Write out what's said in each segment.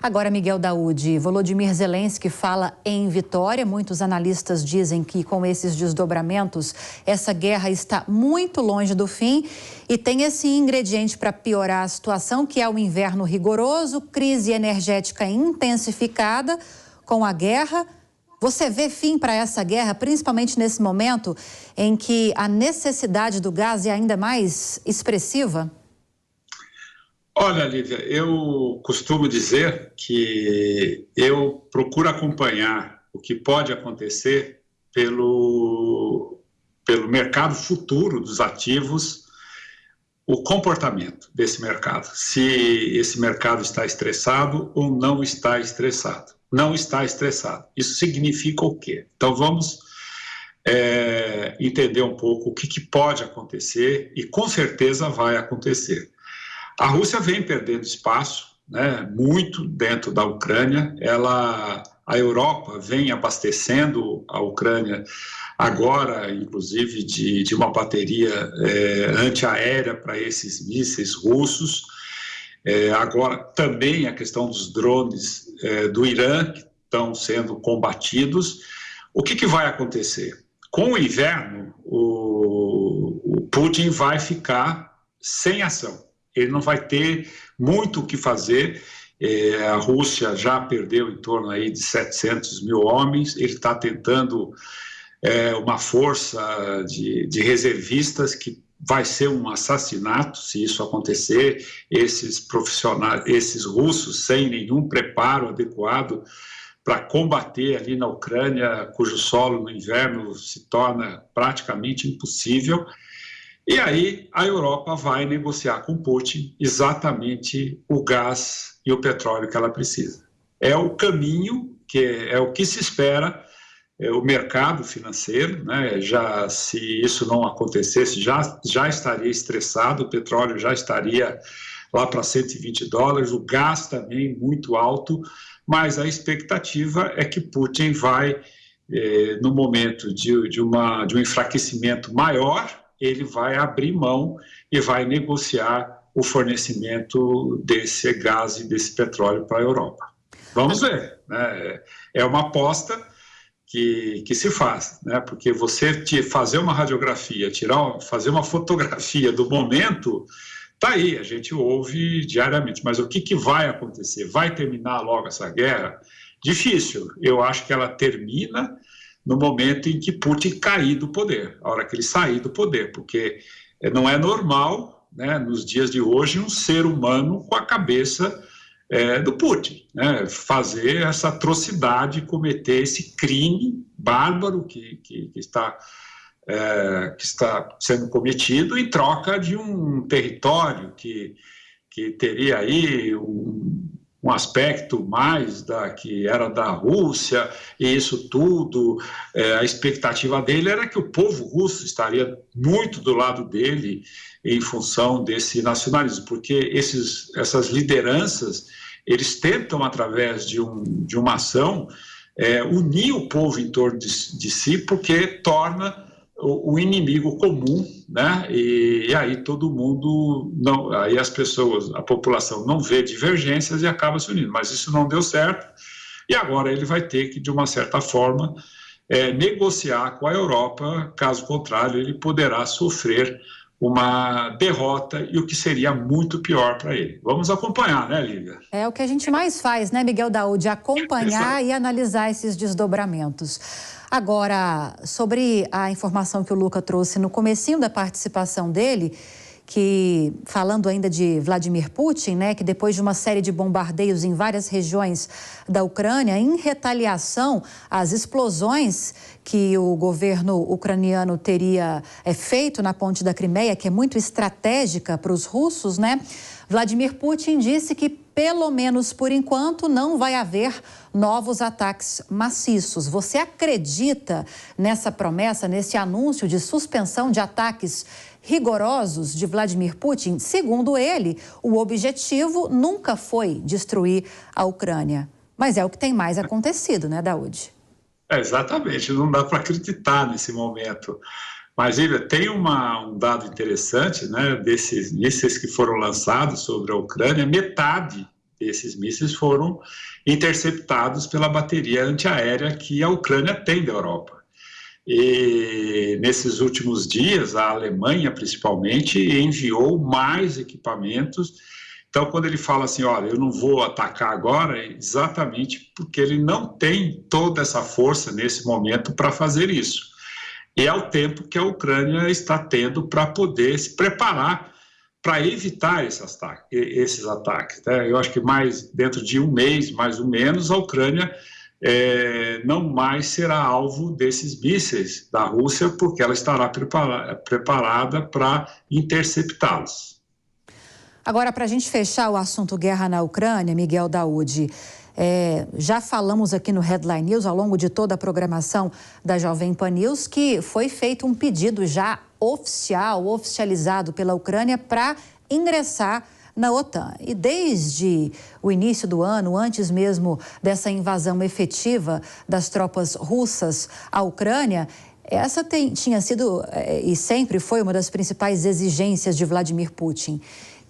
Agora, Miguel Daoud, Volodymyr Zelensky fala em vitória. Muitos analistas dizem que com esses desdobramentos, essa guerra está muito longe do fim e tem esse ingrediente para piorar a situação, que é o inverno rigoroso, crise energética intensificada com a guerra. Você vê fim para essa guerra, principalmente nesse momento em que a necessidade do gás é ainda mais expressiva? Olha, Lívia, eu costumo dizer que eu procuro acompanhar o que pode acontecer pelo mercado futuro dos ativos, o comportamento desse mercado, se esse mercado está estressado ou não está estressado. Não está estressado. Isso significa o quê? Então vamos entender um pouco o que pode acontecer e com certeza vai acontecer. A Rússia vem perdendo espaço, né, muito dentro da Ucrânia. A Europa vem abastecendo a Ucrânia agora, inclusive, de uma bateria antiaérea para esses mísseis russos. Agora, também a questão dos drones do Irã, que estão sendo combatidos. O que vai acontecer? Com o inverno, o Putin vai ficar sem ação. Ele não vai ter muito o que fazer. A Rússia já perdeu em torno aí de 700 mil homens. Ele está tentando uma força de reservistas que vai ser um assassinato se isso acontecer. Esses profissionais, esses russos sem nenhum preparo adequado para combater ali na Ucrânia, cujo solo no inverno se torna praticamente impossível. E aí a Europa vai negociar com Putin exatamente o gás e o petróleo que ela precisa. É o caminho, que é o que se espera, o mercado financeiro, né? Se isso não acontecesse, já estaria estressado, o petróleo já estaria lá para $120, o gás também muito alto, mas a expectativa é que Putin vai, no momento de um enfraquecimento maior, ele vai abrir mão e vai negociar o fornecimento desse gás e desse petróleo para a Europa. Vamos ver, né? É uma aposta que se faz, né? Porque você fazer uma radiografia, fazer uma fotografia do momento, está aí, a gente ouve diariamente. Mas o que vai acontecer? Vai terminar logo essa guerra? Difícil. Eu acho que ela termina no momento em que Putin cair do poder, a hora que ele sair do poder, porque não é normal, né, nos dias de hoje, um ser humano com a cabeça do Putin, né, fazer essa atrocidade, cometer esse crime bárbaro que está sendo cometido em troca de um território que teria aí um aspecto mais que era da Rússia, e isso tudo, a expectativa dele era que o povo russo estaria muito do lado dele em função desse nacionalismo, porque essas lideranças, eles tentam, através de uma ação, unir o povo em torno de si, porque torna o inimigo comum, né? E aí todo mundo, aí as pessoas, a população não vê divergências e acaba se unindo, mas isso não deu certo, e agora ele vai ter que, de uma certa forma, negociar com a Europa, caso contrário ele poderá sofrer uma derrota, e o que seria muito pior para ele. Vamos acompanhar, né, Lívia? É o que a gente mais faz, né, Miguel Daoud, acompanhar e analisar esses desdobramentos. Agora, sobre a informação que o Luca trouxe no comecinho da participação dele, que falando ainda de Vladimir Putin, né, que depois de uma série de bombardeios em várias regiões da Ucrânia, em retaliação às explosões que o governo ucraniano teria feito na ponte da Crimeia, que é muito estratégica para os russos, né? Vladimir Putin disse que, pelo menos por enquanto, não vai haver novos ataques maciços. Você acredita nessa promessa, nesse anúncio de suspensão de ataques rigorosos de Vladimir Putin? Segundo ele, o objetivo nunca foi destruir a Ucrânia. Mas é o que tem mais acontecido, né, Daoud? Exatamente, não dá para acreditar nesse momento. Mas, Lívia, tem um dado interessante, né, desses mísseis que foram lançados sobre a Ucrânia, metade desses mísseis foram interceptados pela bateria antiaérea que a Ucrânia tem da Europa. E nesses últimos dias, a Alemanha, principalmente, enviou mais equipamentos. Então, quando ele fala assim, olha, eu não vou atacar agora, é exatamente porque ele não tem toda essa força nesse momento para fazer isso. E é o tempo que a Ucrânia está tendo para poder se preparar para evitar esses ataques. Né? Eu acho que dentro de um mês, mais ou menos, a Ucrânia não mais será alvo desses mísseis da Rússia, porque ela estará preparada para interceptá-los. Agora, para a gente fechar o assunto guerra na Ucrânia, Miguel Daoud, já falamos aqui no Headline News, ao longo de toda a programação da Jovem Pan News, que foi feito um pedido já oficializado pela Ucrânia para ingressar na OTAN. E desde o início do ano, antes mesmo dessa invasão efetiva das tropas russas à Ucrânia, essa tinha sido e sempre foi uma das principais exigências de Vladimir Putin,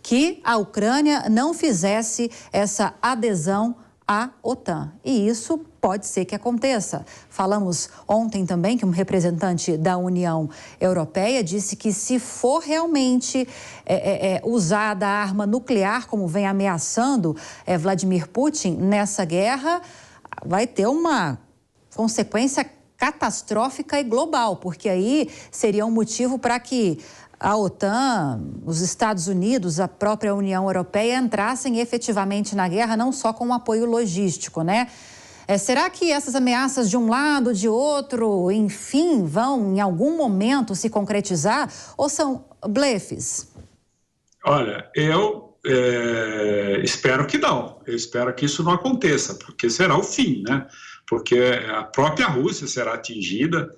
que a Ucrânia não fizesse essa adesão à OTAN. E isso pode ser que aconteça. Falamos ontem também que um representante da União Europeia disse que se for realmente usada a arma nuclear, como vem ameaçando Vladimir Putin nessa guerra, vai ter uma consequência catastrófica e global, porque aí seria um motivo para que a OTAN, os Estados Unidos, a própria União Europeia entrassem efetivamente na guerra, não só com apoio logístico, né? Será que essas ameaças de um lado, de outro, enfim, vão em algum momento se concretizar ou são blefes? Olha, eu espero que não. Eu espero que isso não aconteça, porque será o fim, né? Porque a própria Rússia será atingida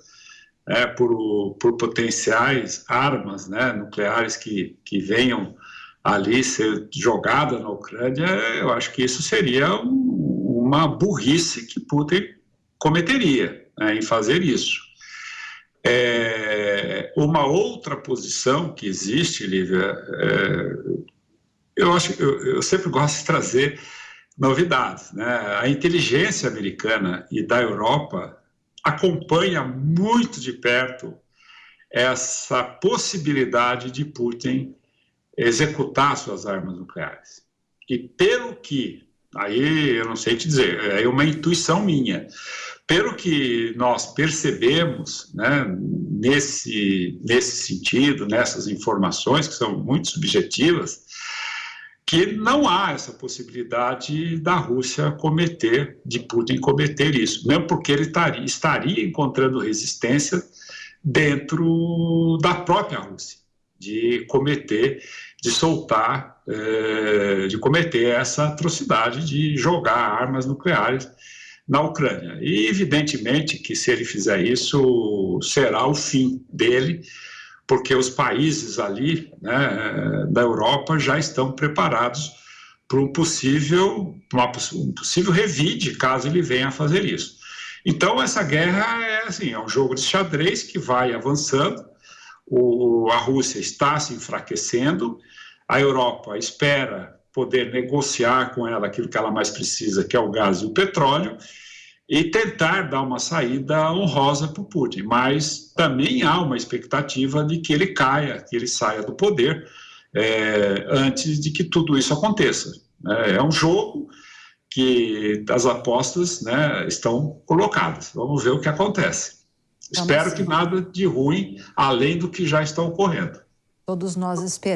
por potenciais armas, né, nucleares que venham ali ser jogadas na Ucrânia. Eu acho que isso seria uma burrice que Putin cometeria, né, em fazer isso. Uma outra posição que existe, Lívia, eu sempre gosto de trazer novidades, né? A inteligência americana e da Europa acompanha muito de perto essa possibilidade de Putin executar suas armas nucleares. E pelo que, aí eu não sei te dizer, é uma intuição minha, pelo que nós percebemos, né, nesse sentido, nessas informações que são muito subjetivas, que não há essa possibilidade da Rússia de Putin cometer isso, mesmo porque ele estaria encontrando resistência dentro da própria Rússia, de cometer essa atrocidade de jogar armas nucleares na Ucrânia. E evidentemente que se ele fizer isso, será o fim dele, porque os países ali, né, da Europa já estão preparados para um possível revide, caso ele venha a fazer isso. Então, essa guerra é um jogo de xadrez que vai avançando, a Rússia está se enfraquecendo, a Europa espera poder negociar com ela aquilo que ela mais precisa, que é o gás e o petróleo, e tentar dar uma saída honrosa para o Putin. Mas também há uma expectativa de que ele caia, que ele saia do poder antes de que tudo isso aconteça. É um jogo que as apostas, né, estão colocadas. Vamos ver o que acontece. Espero que nada de ruim, além do que já está ocorrendo. Todos nós esperamos.